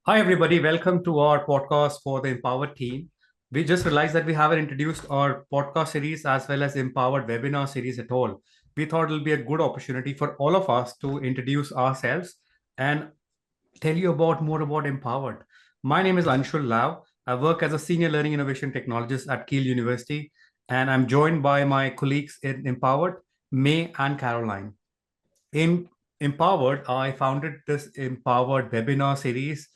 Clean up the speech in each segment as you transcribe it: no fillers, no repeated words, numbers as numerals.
Hi, everybody. Welcome to our podcast for the Empowered team. We just realized that we haven't introduced our podcast series as well as Empowered webinar series at all. We thought it'll be a good opportunity for all of us to introduce ourselves and tell you about more about Empowered. My name is Anshul Lau. I work as a senior learning innovation technologist at Keele University, and I'm joined by my colleagues in Empowered, May and Caroline. In Empowered, I founded this Empowered webinar series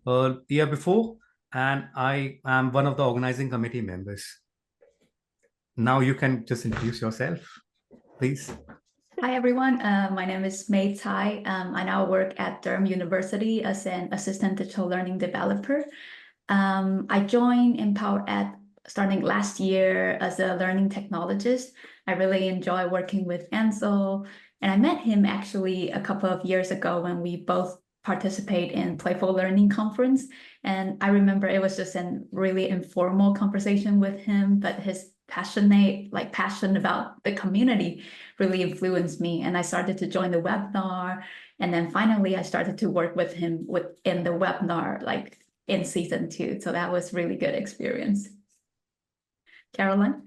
a year before, and I am one of the organizing committee members. Now you can just introduce yourself, please. Hi, everyone. My name is May Tai. I now work at Durham University as an assistant digital learning developer. I joined EmpowerED starting last year as a learning technologist. I really enjoy working with Ansel, and I met him actually a couple of years ago when we both participate in Playful Learning Conference. And I remember it was just a really informal conversation with him, but his passion about the community really influenced me. And I started to join the webinar. And then finally, I started to work with him within the webinar, like in season 2. So that was really good experience. Caroline?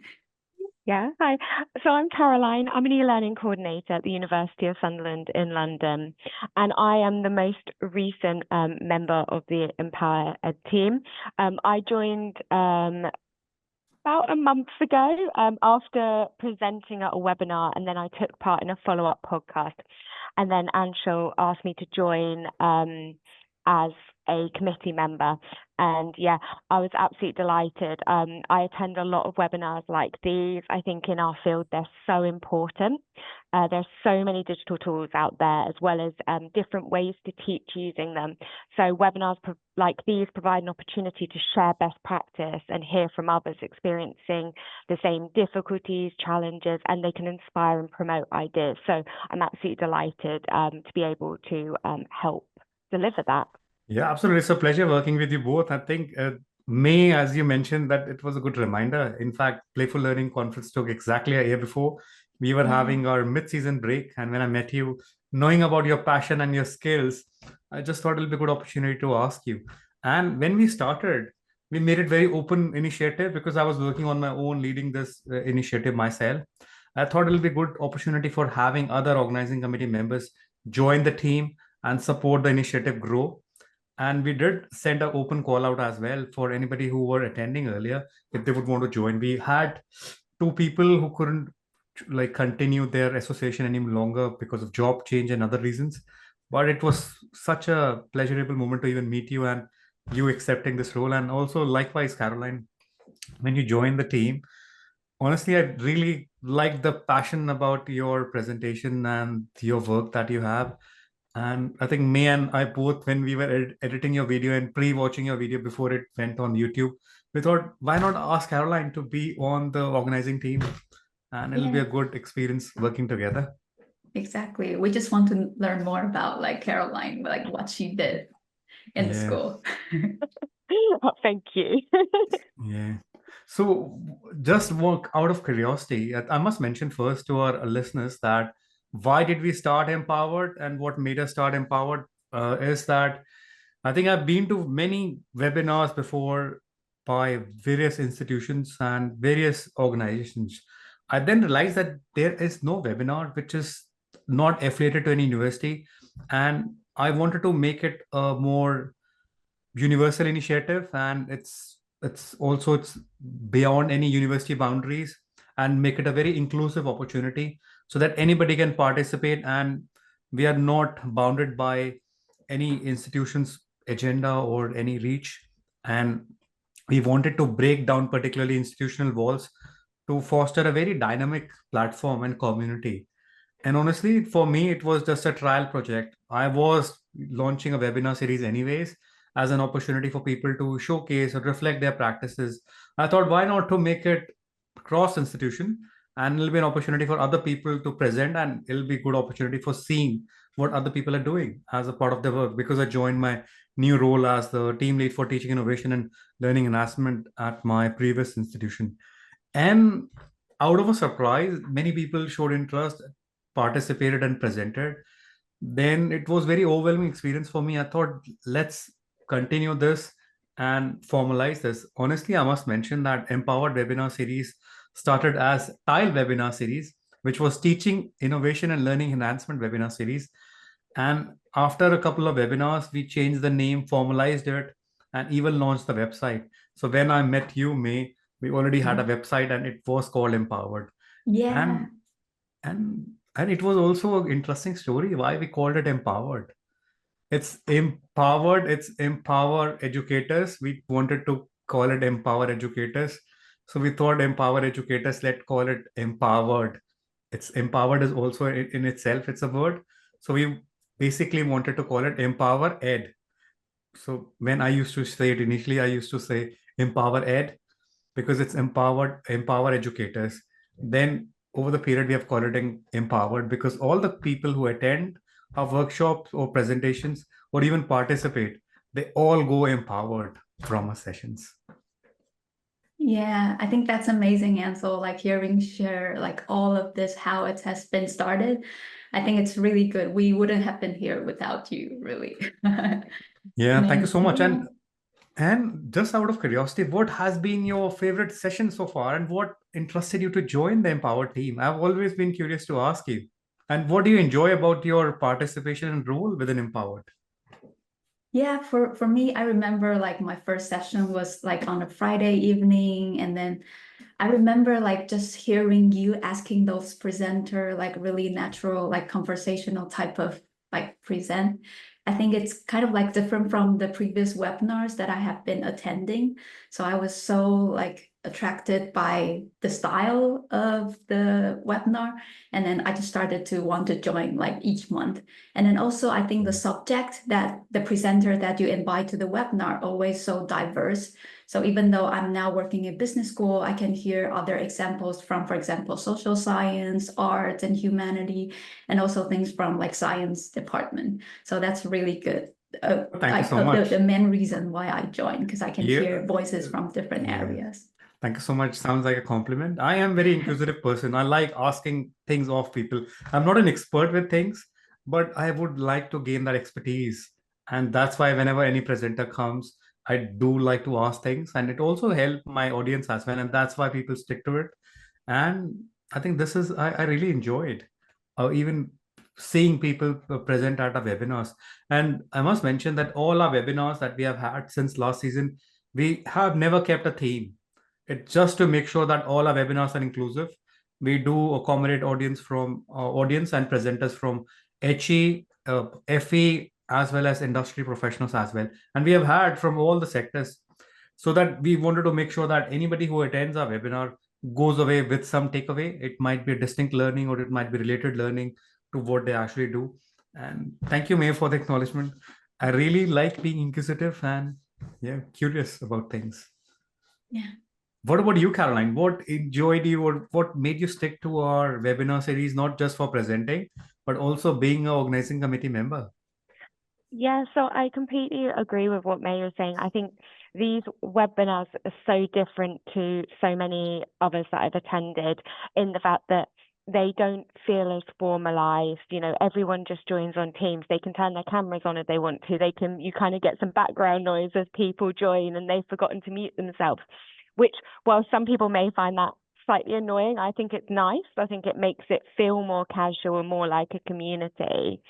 Yeah, hi. So I'm Caroline. I'm an e-learning coordinator at the University of Sunderland in London, and I am the most recent member of the EmpowerED team. I joined about a month ago after presenting at a webinar, and then I took part in a follow-up podcast. And then Anshul asked me to join as a committee member. And yeah, I was absolutely delighted. I attend a lot of webinars like these. I think in our field, they're so important. There's so many digital tools out there, as well as different ways to teach using them. So webinars like these provide an opportunity to share best practice and hear from others experiencing the same difficulties, challenges, and they can inspire and promote ideas. So I'm absolutely delighted to be able to help deliver that. Yeah, absolutely. It's a pleasure working with you both. I think May, as you mentioned, that it was a good reminder. In fact, Playful Learning Conference took exactly a year before. We were having our mid-season break, and when I met you, knowing about your passion and your skills, I just thought it'll be a good opportunity to ask you. And when we started, we made it very open initiative because I was working on my own, leading this initiative myself. I thought it'll be a good opportunity for having other organizing committee members join the team and support the initiative grow. And we did send an open call out as well for anybody who were attending earlier if they would want to join. We had two people who couldn't like continue their association any longer because of job change and other reasons. But it was such a pleasurable moment to even meet you and you accepting this role. And also likewise, Caroline, when you joined the team, honestly, I really like the passion about your presentation and your work that you have. And I think me and I both, when we were editing your video and pre-watching your video before it went on YouTube, we thought, why not ask Caroline to be on the organizing team? And it'll be a good experience working together. Exactly. We just want to learn more about like Caroline, like what she did in the school. Oh, thank you. Yeah. So just work out of curiosity, I must mention first to our listeners that why did we start Empowered and what made us start Empowered is that I think I've been to many webinars before by various institutions and various organizations. I then realized that there is no webinar which is not affiliated to any university. And I wanted to make it a more universal initiative, and it's beyond any university boundaries and make it a very inclusive opportunity so that anybody can participate and we are not bounded by any institution's agenda or any reach. And we wanted to break down particularly institutional walls to foster a very dynamic platform and community. And honestly, for me, it was just a trial project. I was launching a webinar series anyways as an opportunity for people to showcase or reflect their practices. I thought, why not to make it cross institution, and it'll be an opportunity for other people to present, and it'll be a good opportunity for seeing what other people are doing as a part of their work, because I joined my new role as the team lead for teaching innovation and learning enhancement at my previous institution. And out of a surprise, many people showed interest, participated and presented. Then it was very overwhelming experience for me. I thought, let's continue this and formalize this. Honestly, I must mention that Empowered webinar series started as Tile webinar series, which was teaching innovation and learning enhancement webinar series. And after a couple of webinars, we changed the name, formalized it, and even launched the website. So when I met you, May, we already had a website and it was called Empowered. Yeah. And it was also an interesting story why we called it Empowered. It's empowered, it's empower educators. We wanted to call it Empower Educators. So we thought Empower Educators, let's call it Empowered. It's empowered is also in itself, it's a word. So we basically wanted to call it EmpowerED. So when I used to say it initially, I used to say EmpowerED because it's empower educators. Then over the period, we have called it empowered because all the people who attend our workshops or presentations or even participate, they all go empowered from our sessions. Yeah, I think that's amazing, Ansel, like hearing share like all of this, how it has been started. I think it's really good. We wouldn't have been here without you, really. Yeah, thank you so much. Yeah. And just out of curiosity, what has been your favorite session so far, and what interested you to join the Empowered team? I've always been curious to ask you. And what do you enjoy about your participation and role within Empowered? Yeah, for me, I remember like my first session was like on a Friday evening, and then I remember like just hearing you asking those presenter like really natural, like conversational type of like present. I think it's kind of like different from the previous webinars that I have been attending. So I was so like attracted by the style of the webinar. And then I just started to want to join like each month. And then also I think the subject that the presenter that you invite to the webinar always so diverse. So even though I'm now working in business school, I can hear other examples from, for example, social science, art, and humanity, and also things from like science department. So that's really good. Thank you so much. The main reason why I joined, because I can Yeah. hear voices from different areas. Thank you so much. Sounds like a compliment. I am very inquisitive person. I like asking things of people. I'm not an expert with things, but I would like to gain that expertise. And that's why whenever any presenter comes, I do like to ask things. And it also helps my audience as well. And that's why people stick to it. And I think this is, I really enjoy it. Even seeing people present at our webinars. And I must mention that all our webinars that we have had since last season, we have never kept a theme. It's just to make sure that all our webinars are inclusive. We do accommodate audience and presenters from HE, FE, as well as industry professionals as well. And we have had from all the sectors, so that we wanted to make sure that anybody who attends our webinar goes away with some takeaway. It might be a distinct learning or it might be related learning to what they actually do. And thank you, May, for the acknowledgement. I really like being inquisitive and curious about things. Yeah. What about you, Caroline? What enjoyed you or what made you stick to our webinar series, not just for presenting, but also being an organizing committee member? Yeah, so I completely agree with what May was saying. I think these webinars are so different to so many others that I've attended in the fact that they don't feel as formalized. You know, everyone just joins on Teams. They can turn their cameras on if they want to. You kind of get some background noise as people join and they've forgotten to mute themselves, which, while some people may find that slightly annoying, I think it's nice. I think it makes it feel more casual and more like a community.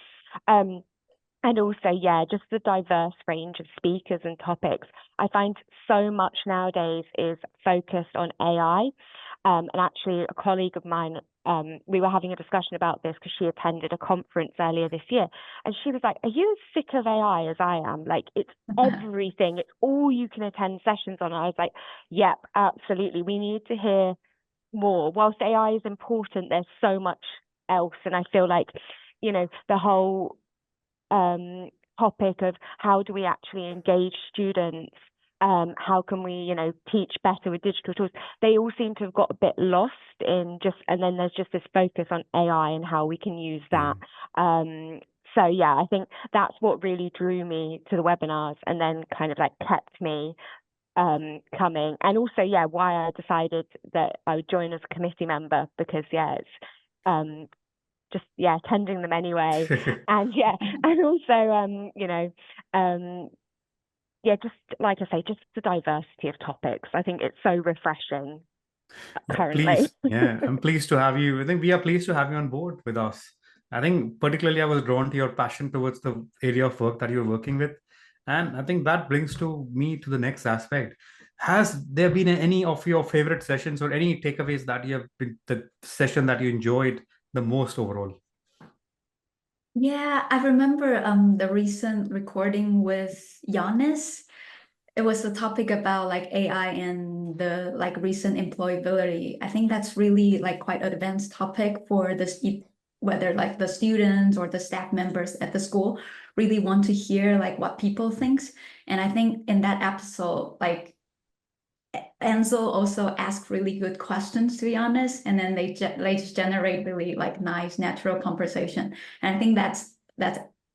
And also, yeah, just the diverse range of speakers and topics. I find so much nowadays is focused on AI. And actually, a colleague of mine, we were having a discussion about this because she attended a conference earlier this year. And she was like, are you as sick of AI as I am? Like, it's everything. It's all you can attend sessions on. And I was like, yep, absolutely. We need to hear more. Whilst AI is important, there's so much else. And I feel like, you know, the whole topic of how do we actually engage students, how can we, you know, teach better with digital tools, they all seem to have got a bit lost in just, and then there's just this focus on AI and how we can use that. So yeah, I think that's what really drew me to the webinars and then kind of like kept me coming. And also, yeah, why I decided that I would join as a committee member, because it's just attending them anyway. And and also you know, yeah, just like I say, just the diversity of topics. I think it's so refreshing currently. I'm pleased to have you. I think we are pleased to have you on board with us. I think particularly I was drawn to your passion towards the area of work that you're working with. And I think that brings to me to the next aspect. Has there been any of your favorite sessions or any takeaways that you have been the session that you enjoyed the most overall? Yeah, I remember the recent recording with Giannis. It was a topic about like AI and the like recent employability. I think that's really like quite an advanced topic for this, whether like the students or the staff members at the school really want to hear like what people thinks. And I think in that episode, like Ansel also asked really good questions, to be honest, and then they just generate really like nice natural conversation. And I think that's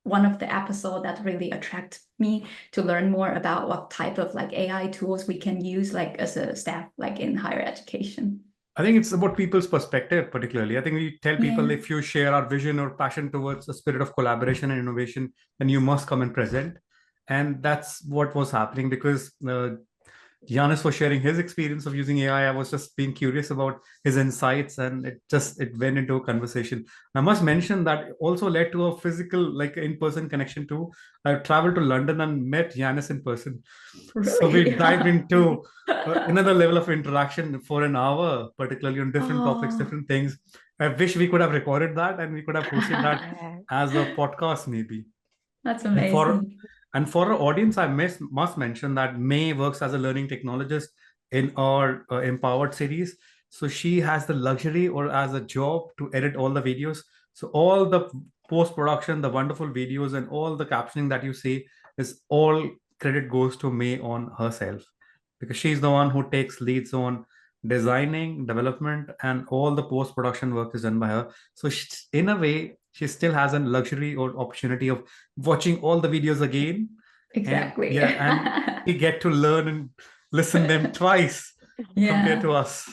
one of the episodes that really attract me to learn more about what type of like AI tools we can use like as a staff like in higher education. I think it's about people's perspective, particularly. I think we tell people Yeah. if you share our vision or passion towards the spirit of collaboration and innovation, then you must come and present. And that's what was happening because Giannis was sharing his experience of using AI. I was just being curious about his insights, and it went into a conversation. I must mention that also led to a physical, like in-person connection too. I traveled to London and met Giannis in person. So we Really? dived into another level of interaction for an hour, particularly on different topics, Oh, different things. I wish we could have recorded that and we could have posted that Yeah. as a podcast, maybe. that's And for amazing. and for our audience, I must mention that May works as a learning technologist in our Empowered series. So she has the luxury or as a job to edit all the videos. So all the post production, the wonderful videos, and all the captioning that you see is all credit goes to May on herself because she's the one who takes leads on designing, development, and all the post production work is done by her. So in a way, she still has a luxury or opportunity of watching all the videos again, and Exactly. we get to learn and listen them twice compared Yeah. to us.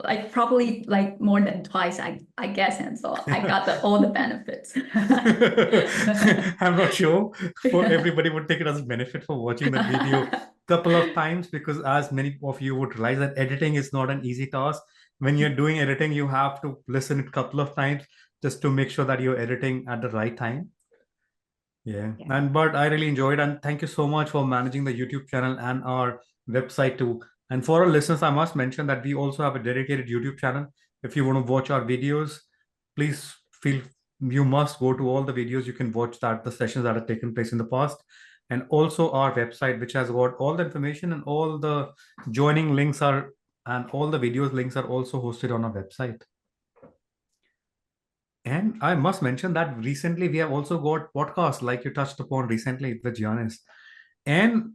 Like probably like more than twice, I guess, and so I got all the benefits. I'm not sure for Yeah. everybody would take it as a benefit for watching that video couple of times because as many of you would realize that editing is not an easy task. When you're doing editing, you have to listen it a couple of times just to make sure that you're editing at the right time. Yeah. Yeah. And but I really enjoyed and thank you so much for managing the YouTube channel and our website too. And for our listeners, I must mention that we also have a dedicated YouTube channel. If you want to watch our videos, please feel you must go to all the videos. You can watch that the sessions that have taken place in the past. And also our website, which has got all the information and all the joining links are and all the videos links are also hosted on our website. And I must mention that recently we have also got podcasts like you touched upon recently with Giannis. And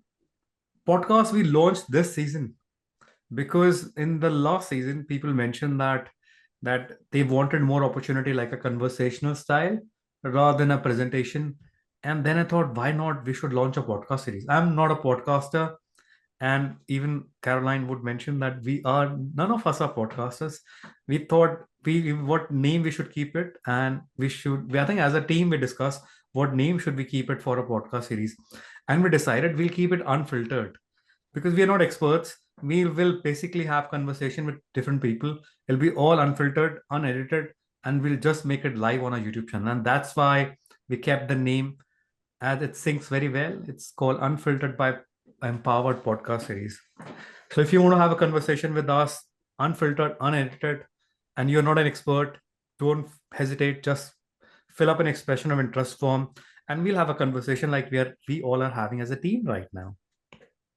podcasts we launched this season because in the last season people mentioned that they wanted more opportunity like a conversational style rather than a presentation. And then I thought, why not? We should launch a podcast series. I'm not a podcaster, and even Caroline would mention that none of us are podcasters. We thought we what name we should keep it, and I think as a team we discussed what name should we keep it for a podcast series, and we decided we'll keep it Unfiltered because we are not experts. We will basically have conversation with different people. It'll be all unfiltered, unedited, and we'll just make it live on our YouTube channel, and that's why we kept the name as it syncs very well. It's called Unfiltered by Empowered Podcast Series. So if you want to have a conversation with us, unfiltered, unedited, and you're not an expert, don't hesitate. Just fill up an expression of interest form, and we'll have a conversation like we all are having as a team right now.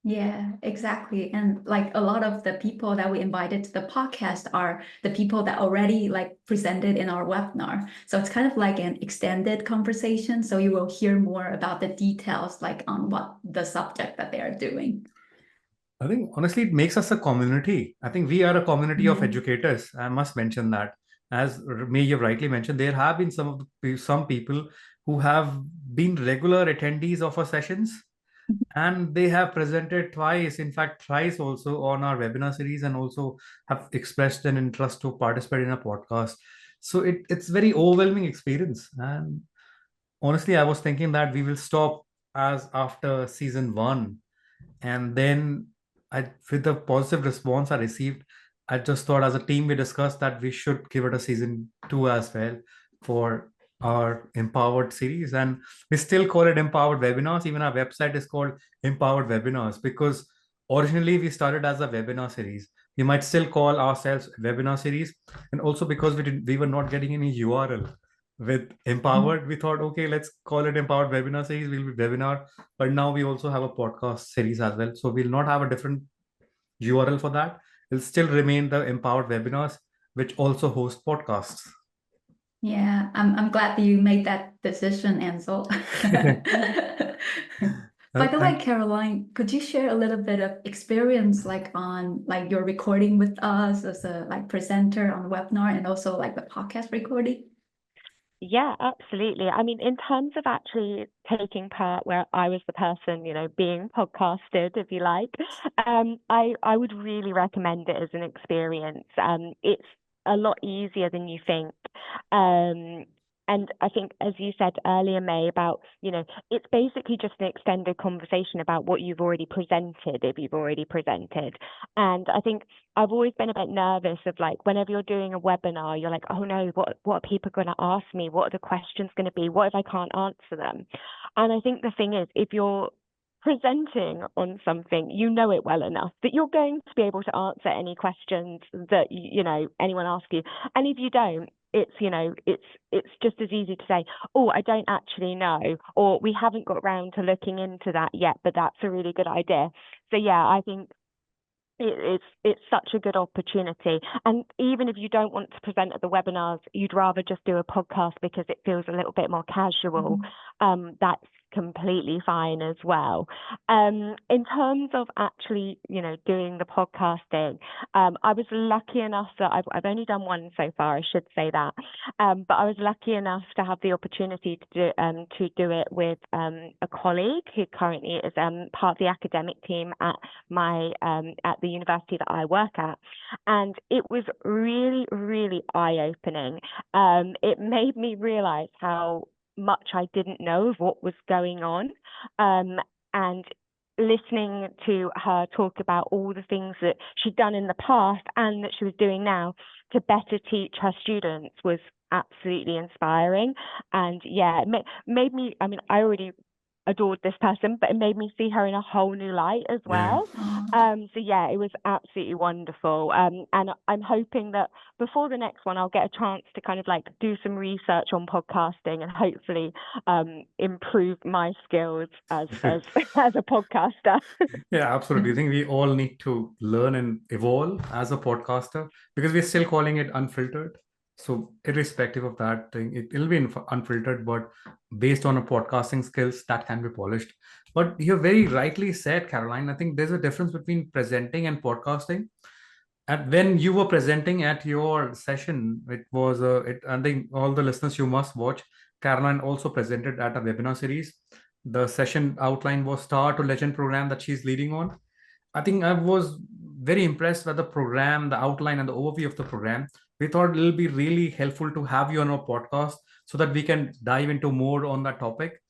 Yeah, exactly. And like a lot of the people that we invited to the podcast are the people that already like presented in our webinar. So it's kind of like an extended conversation. So you will hear more about the details like on what the subject that they are doing. I think honestly, it makes us a community. I think we are a community of Yeah. educators. I must mention that. As May you rightly mentioned, there have been some people who have been regular attendees of our sessions, and they have presented twice, in fact, thrice also on our webinar series, and also have expressed an interest to participate in a podcast. So it's very overwhelming experience. And honestly, I was thinking that we will stop as after season one And then with the positive response I received, I just thought as a team, we discussed that we should give it a season 2 as well for our Empowered series. And we still call it Empowered Webinars. Even our website is called Empowered Webinars because originally we started as a webinar series. We might still call ourselves webinar series. And also because we were not getting any URL with Empowered, we thought, okay, let's call it Empowered Webinar series. We'll be webinar, but now we also have a podcast series as well. So we'll not have a different URL for that. It'll still remain the Empowered Webinars, which also host podcasts. Yeah, I'm glad that you made that decision, Ansel. By the way, Caroline, could you share a little bit of experience on your recording with us as a presenter on the webinar and also the podcast recording? Yeah, absolutely. I mean, in terms of actually taking part where I was the person, being podcasted, if you like, I would really recommend it as an experience. It's a lot easier than you think. And I think, as you said earlier, May, about, it's basically just an extended conversation about what you've already presented, if you've already presented. And I think I've always been a bit nervous of whenever you're doing a webinar, you're like, oh no, what are people going to ask me? What are the questions going to be? What if I can't answer them? And I think the thing is, if you're presenting on something, you know it well enough that you're going to be able to answer any questions that anyone asks you. And if you don't, it's just as easy to say, oh, I don't actually know, or we haven't got around to looking into that yet, but that's a really good idea. So yeah, I think it's such a good opportunity. And even if you don't want to present at the webinars, you'd rather just do a podcast because it feels a little bit more casual. That's completely fine as well. In terms of actually, doing the podcasting, I was lucky enough that I've only done one so far, I should say that. But I was lucky enough to have the opportunity to do it with a colleague who currently is part of the academic team at at the university that I work at. And it was really, really eye-opening. It made me realize how much I didn't know of what was going on. And listening to her talk about all the things that she'd done in the past and that she was doing now to better teach her students was absolutely inspiring. And yeah, it made me, I mean, I already adored this person, but it made me see her in a whole new light as well. So yeah, it was absolutely wonderful. And I'm hoping that before the next one, I'll get a chance to kind of do some research on podcasting and hopefully improve my skills as as a podcaster. Yeah, absolutely. I think we all need to learn and evolve as a podcaster because we're still calling it Unfiltered. So irrespective of that thing, it'll be unfiltered, but based on a podcasting skills that can be polished. But you very rightly said, Caroline, I think there's a difference between presenting and podcasting. And when you were presenting at your session, it was I think all the listeners, you must watch. Caroline also presented at a webinar series. The session outline was Star to Legend program that she's leading on. I think I was very impressed with the program, the outline, and the overview of the program. We thought it'll be really helpful to have you on our podcast so that we can dive into more on that topic.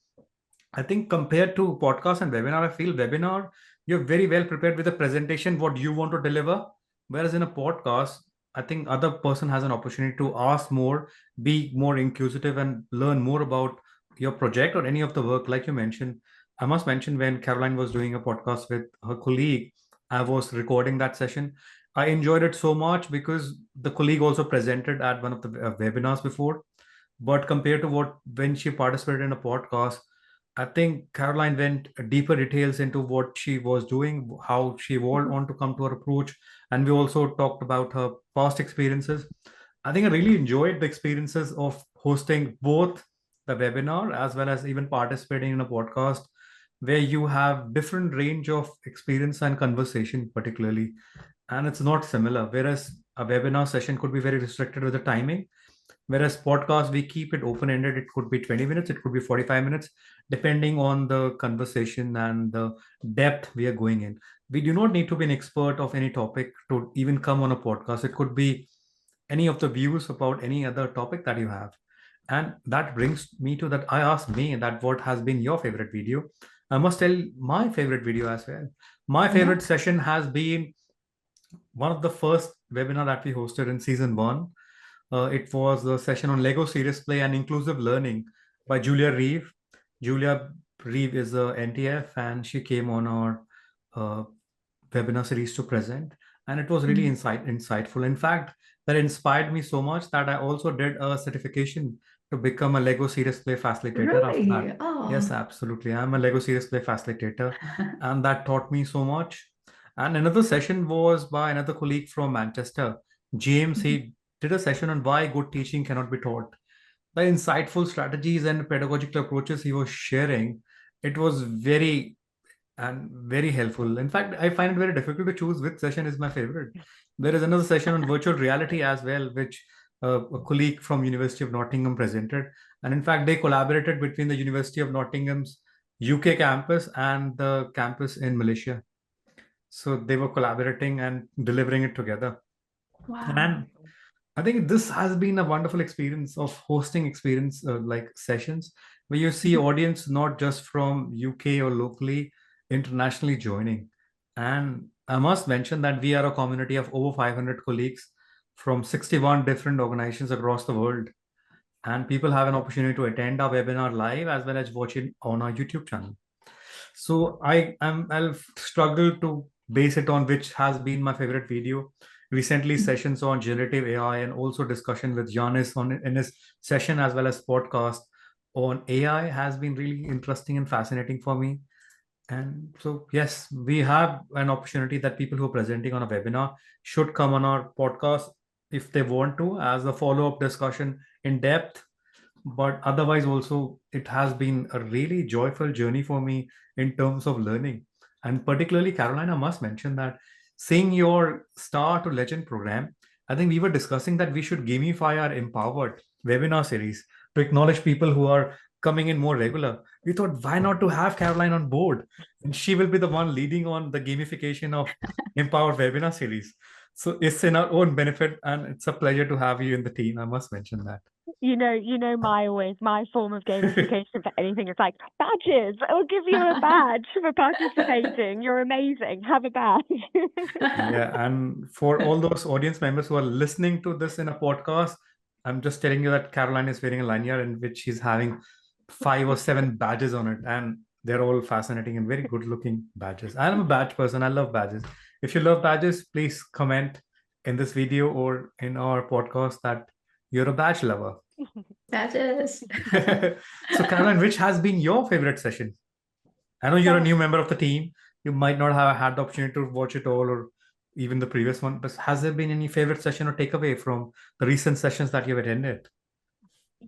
I think compared to podcast and webinar, I feel webinar, you're very well prepared with the presentation, what you want to deliver. Whereas in a podcast, I think other person has an opportunity to ask more, be more inquisitive and learn more about your project or any of the work, like you mentioned. I must mention when Caroline was doing a podcast with her colleague, I was recording that session. I enjoyed it so much because the colleague also presented at one of the webinars before. But compared to what when she participated in a podcast, I think Caroline went deeper details into what she was doing, how she evolved on to come to her approach. And we also talked about her past experiences. I think I really enjoyed the experiences of hosting both the webinar as well as even participating in a podcast where you have different range of experience and conversation particularly, and it's not similar. Whereas a webinar session could be very restricted with the timing. Whereas podcast, we keep it open-ended. It could be 20 minutes, it could be 45 minutes, depending on the conversation and the depth we are going in. We do not need to be an expert of any topic to even come on a podcast. It could be any of the views about any other topic that you have. And that brings me to that. I asked me that what has been your favorite video. I must tell my favorite video as well. My favorite session has been one of the first webinar that we hosted in season 1. It was a session on Lego Serious Play and Inclusive Learning by Julia Reeve. Julia Reeve is a NTF, and she came on our uh, webinar series to present, and it was really insightful. In fact, that inspired me so much that I also did a certification to become a Lego Serious Play facilitator after Really? that. Oh. Yes, absolutely. I'm a Lego Serious Play facilitator, and that taught me so much. And another session was by another colleague from Manchester, James. He did a session on why good teaching cannot be taught. The insightful strategies and pedagogical approaches he was sharing, it was very helpful. In fact, I find it very difficult to choose which session is my favorite. There is another session on virtual reality as well, which a colleague from University of Nottingham presented. And in fact, they collaborated between the University of Nottingham's UK campus and the campus in Malaysia. So they were collaborating and delivering it together. Wow. And I think this has been a wonderful experience of hosting experience like sessions where you see audience not just from UK or locally, internationally joining. And I must mention that we are a community of over 500 colleagues from 61 different organizations across the world. And people have an opportunity to attend our webinar live as well as watch it on our YouTube channel. So I'll struggle to base it on which has been my favorite video. Recently, sessions on generative AI and also discussion with Giannis on in his session as well as podcast on AI has been really interesting and fascinating for me. And so, yes, we have an opportunity that people who are presenting on a webinar should come on our podcast if they want to, as a follow-up discussion in depth. But otherwise, also, it has been a really joyful journey for me in terms of learning. And particularly, Caroline, I must mention that seeing your Star to Legend program, I think we were discussing that we should gamify our Empowered webinar series to acknowledge people who are coming in more regular. We thought, why not to have Caroline on board? And she will be the one leading on the gamification of Empowered webinar series. So it's in our own benefit, and it's a pleasure to have you in the team. I must mention that. My form of gamification for anything is like badges. I'll give you a badge for participating. You're amazing. Have a badge. Yeah, and for all those audience members who are listening to this in a podcast, I'm just telling you that Caroline is wearing a lanyard in which she's having 5 or 7 badges on it, and they're all fascinating and very good looking badges. I'm a badge person. I love badges. If you love badges, please comment in this video or in our podcast that you're a badge lover. Badges. So, Caroline, which has been your favorite session? I know you're a new member of the team. You might not have had the opportunity to watch it all or even the previous one, but has there been any favorite session or takeaway from the recent sessions that you've attended?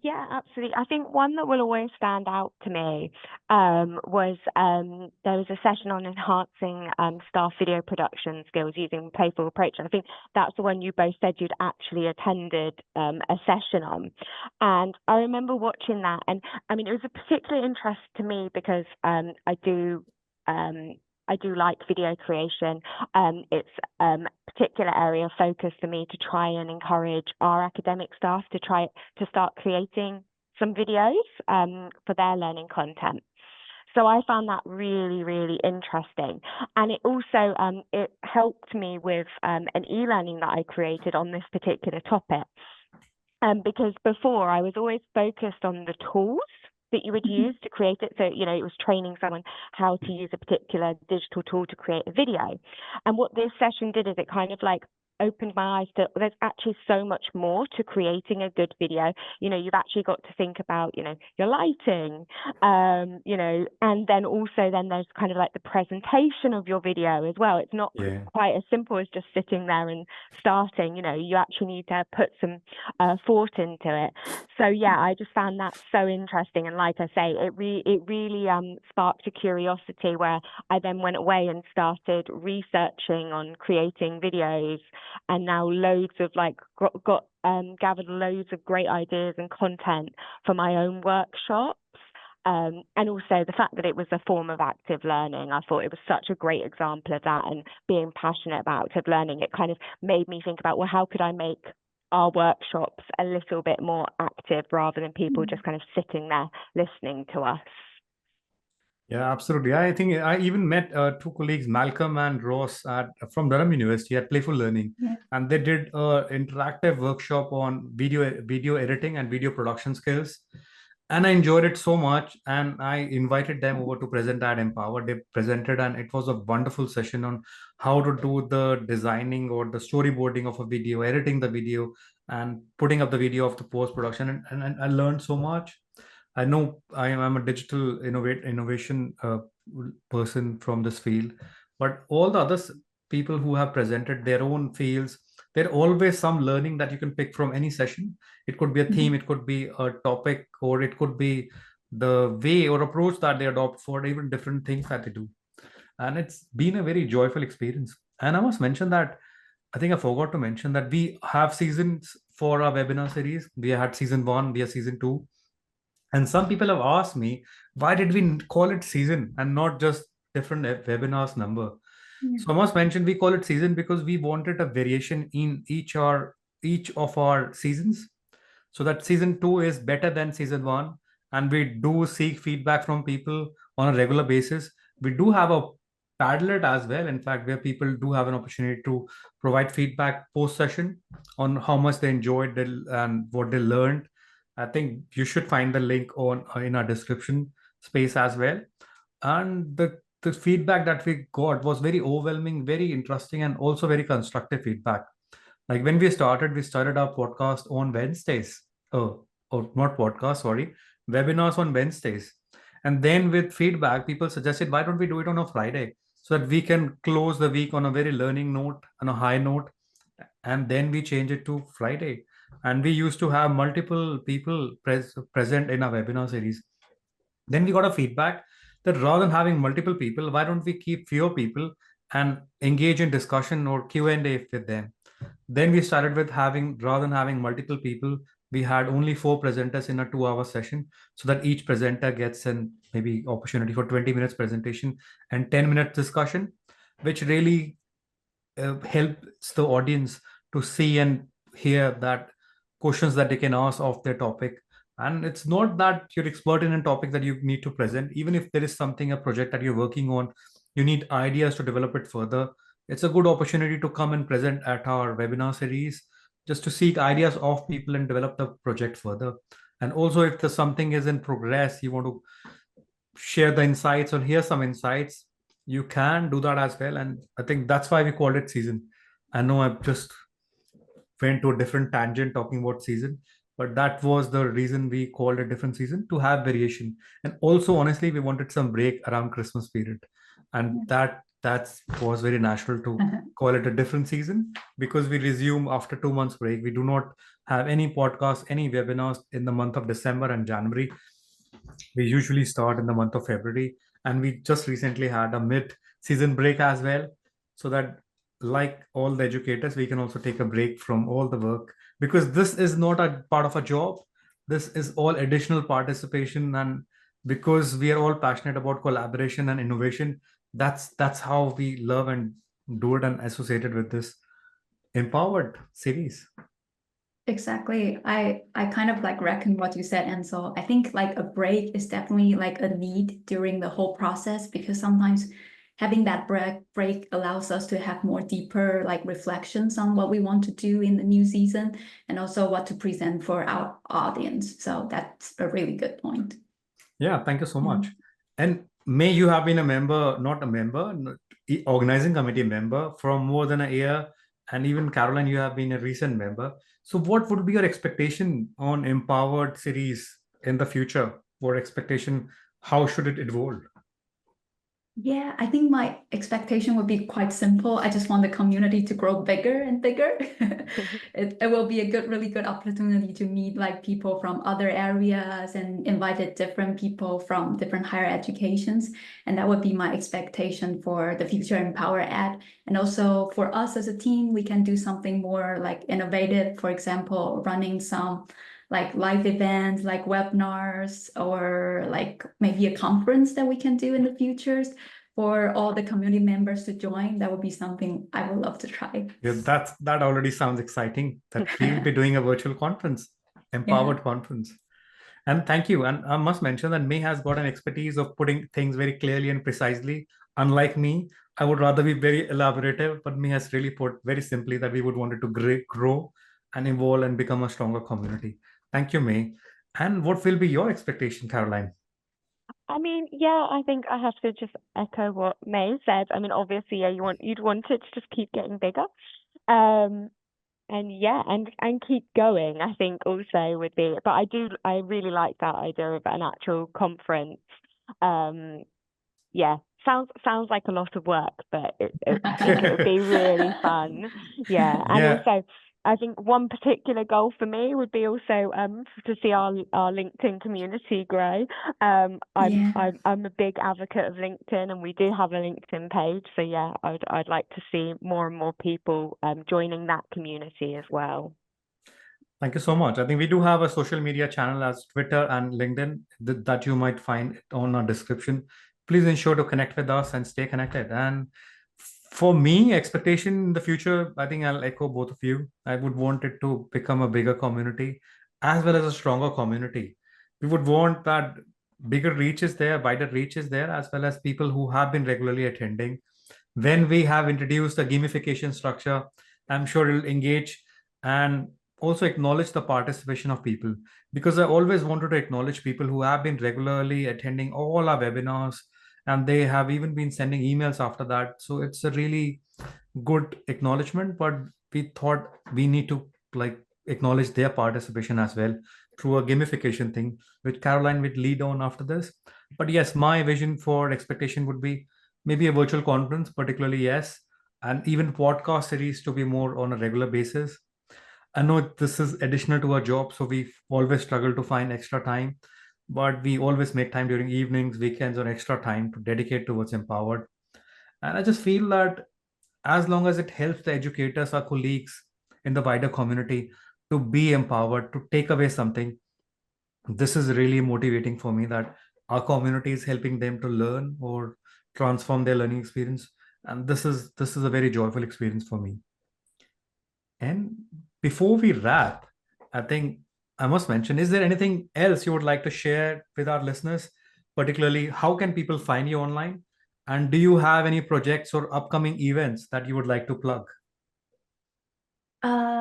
Yeah, absolutely. I think one that will always stand out to me was there was a session on enhancing staff video production skills using playful approach. I think that's the one you both said you'd actually attended a session on. And I remember watching that, and I mean, it was a particular interest to me because I do like video creation. It's a particular area of focus for me to try and encourage our academic staff to start creating some videos for their learning content. So I found that really, really interesting. And it also it helped me with an e-learning that I created on this particular topic. Because before I was always focused on the tools that you would use to create it. So, it was training someone how to use a particular digital tool to create a video. And what this session did is it kind of like opened my eyes to there's actually so much more to creating a good video. You've actually got to think about, your lighting, and then also then there's kind of like the presentation of your video as well. It's not quite as simple as just sitting there and starting. You actually need to put some thought into it. So yeah, I just found that so interesting, and like I say, it really sparked a curiosity where I then went away and started researching on creating videos, and now loads of gathered loads of great ideas and content for my own workshops. And also the fact that it was a form of active learning, I thought it was such a great example of that, and being passionate about active learning, it kind of made me think about, well, how could I make our workshops a little bit more active rather than people just kind of sitting there listening to us? Yeah, absolutely. I think I even met two colleagues, Malcolm and Ross, from Durham University at Playful Learning, Yeah. and they did an interactive workshop on video editing and video production skills. And I enjoyed it so much, and I invited them over to present at Empower. They presented, and it was a wonderful session on how to do the designing or the storyboarding of a video, editing the video, and putting up the video of the post production. And I learned so much. I know I'm a digital innovation person from this field, but all the other people who have presented their own fields, there always some learning that you can pick from any session. It could be a theme, it could be a topic, or it could be the way or approach that they adopt for even different things that they do. And it's been a very joyful experience. And I must mention that I think I forgot to mention that we have seasons for our webinar series. We had season one, we have season two, and some people have asked me, why did we call it season and not just different webinars number? Yeah. So I must mention we call it season because we wanted a variation in each of our seasons. So that season two is better than season one. And we do seek feedback from people on a regular basis. We do have a Padlet as well, in fact, where people do have an opportunity to provide feedback post session on how much they enjoyed and what they learned. I think you should find the link on in our description space as well. And the feedback that we got was very overwhelming, very interesting, and also very constructive feedback. Like when we started our podcast on Wednesdays. Oh, or not podcast, sorry, webinars on Wednesdays. And then with feedback, people suggested, why don't we do it on a Friday so that we can close the week on a very learning note, on a high note, and then we change it to Friday. And we used to have multiple people present in our webinar series. Then we got a feedback that rather than having multiple people, why don't we keep fewer people and engage in discussion or Q&A with them? Then we started with having, rather than having multiple people, we had only 4 presenters in a 2-hour session, so that each presenter gets an maybe opportunity for 20 minutes presentation and 10 minutes discussion, which really helps the audience to see and hear that questions that they can ask of their topic. And it's not that you're expert in a topic that you need to present. Even if there is something, a project that you're working on, you need ideas to develop it further. It's a good opportunity to come and present at our webinar series, just to seek ideas of people and develop the project further. And also, if there's something is in progress, you want to share the insights or hear some insights, you can do that as well. And I think that's why we called it season. I know I've just went to a different tangent talking about season, but that was the reason we called it different season, to have variation. And also, honestly, we wanted some break around Christmas period, and that was very natural to call it a different season, because we resume after 2 months break. We do not have any podcasts, any webinars in the month of December and January. We usually start in the month of February, and we just recently had a mid-season break as well, so that, like all the educators, we can also take a break from all the work, because this is not a part of a job. This is all additional participation, and because we are all passionate about collaboration and innovation, that's how we love and do it and associated with this Empowered series. Exactly. I kind of like reckon what you said, and so I think like a break is definitely like a need during the whole process, because sometimes having that break allows us to have more deeper like reflections on what we want to do in the new season, and also what to present for our audience. So that's a really good point. Yeah, thank you so much. And May, you have been a member, not a member, organizing committee member from more than a year. And even Caroline, you have been a recent member. So what would be your expectation on Empowered series in the future? What expectation? How should it evolve? Yeah, I think my expectation would be quite simple. I just want the community to grow bigger and bigger. It will be a really good opportunity to meet like people from other areas and invited different people from different higher educations. And that would be my expectation for the future EmpowerED. And also for us as a team, we can do something more like innovative. For example, running some like live events, like webinars, or like maybe a conference that we can do in the futures for all the community members to join. That would be something I would love to try. Yeah, that already sounds exciting. That we'll be doing a virtual conference, Empowered conference. And thank you. And I must mention that May has got an expertise of putting things very clearly and precisely. Unlike me, I would rather be very elaborative, but May has really put very simply that we would want it to grow and evolve and become a stronger community. Thank you, May. And what will be your expectation, Caroline? I mean, yeah, I think I have to just echo what May said. I mean, obviously, yeah, you'd want it to just keep getting bigger. Um, and yeah, and keep going, I think also would be, but I really like that idea of an actual conference. Um, yeah, sounds like a lot of work, but I think it would be really fun. Yeah, and Yeah, also I think one particular goal for me would be also to see our LinkedIn community grow. Yeah. I'm a big advocate of LinkedIn, and we do have a LinkedIn page. So yeah, I'd like to see more and more people joining that community as well. thank you so much. I think we do have a social media channel as Twitter and LinkedIn that you might find on our description. Please ensure to connect with us and stay connected. And for me, expectation in the future, I think I'll echo both of you. I would want it to become a bigger community as well as a stronger community. We would want that bigger reach is there, wider reach is there, as well as people who have been regularly attending. When we have introduced a gamification structure, I'm sure it'll engage and also acknowledge the participation of people, because I always wanted to acknowledge people who have been regularly attending all our webinars, and they have even been sending emails after that. So it's a really good acknowledgement, but we thought we need to like acknowledge their participation as well through a gamification thing, which Caroline would lead on after this. But yes, my vision for expectation would be maybe a virtual conference, particularly, yes, and even podcast series to be more on a regular basis. I know this is additional to our job, so we always struggle to find extra time, but we always make time during evenings, weekends, or extra time to dedicate towards Empowered. And I just feel that as long as it helps the educators, our colleagues in the wider community to be empowered, to take away something, this is really motivating for me that our community is helping them to learn or transform their learning experience. And this is a very joyful experience for me. And before we wrap, I think I must mention, is there anything else you would like to share with our listeners? Particularly, how can people find you online? And do you have any projects or upcoming events that you would like to plug?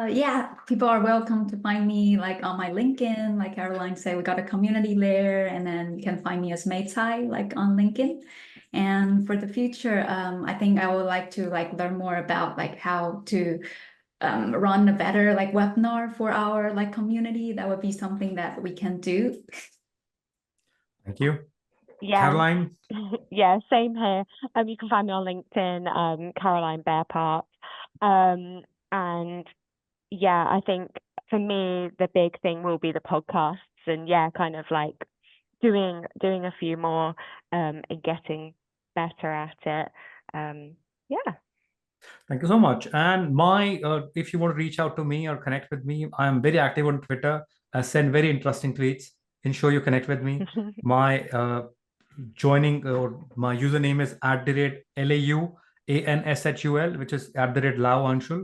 Yeah, people are welcome to find me like on my LinkedIn, like Caroline said, we got a community there, and then you can find me as Meitai, like on LinkedIn. And for the future, I think I would like to like learn more about like how to run a better like webinar for our like community. That would be something that we can do. Thank you. Yeah. Caroline? Yeah, same here. You can find me on LinkedIn, Caroline Bearpart. And yeah, I think for me the big thing will be the podcasts, and yeah, kind of like doing a few more and getting better at it. Yeah. Thank you so much. And if you want to reach out to me or connect with me, I am very active on Twitter. I send very interesting tweets. Ensure you connect with me. My my username is @LAUANSHUL, which is @Lau Anshul.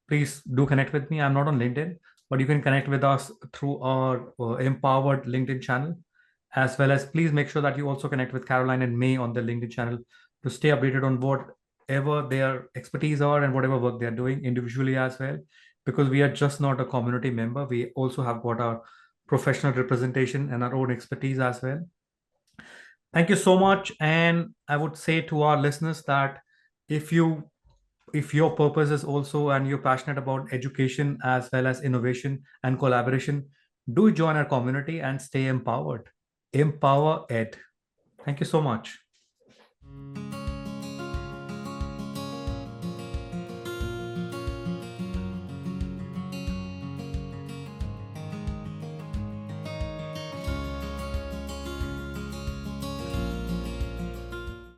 Please do connect with me. I'm not on LinkedIn, but you can connect with us through our Empowered LinkedIn channel, as well as please make sure that you also connect with Caroline and May on the LinkedIn channel to stay updated on whatever their expertise are and whatever work they're doing individually as well. Because we are just not a community member, we also have got our professional representation and our own expertise as well. Thank you so much. And I would say to our listeners that if your purpose is also and you're passionate about education as well as innovation and collaboration, do join our community and stay empowered. EmpowerED. Thank you so much.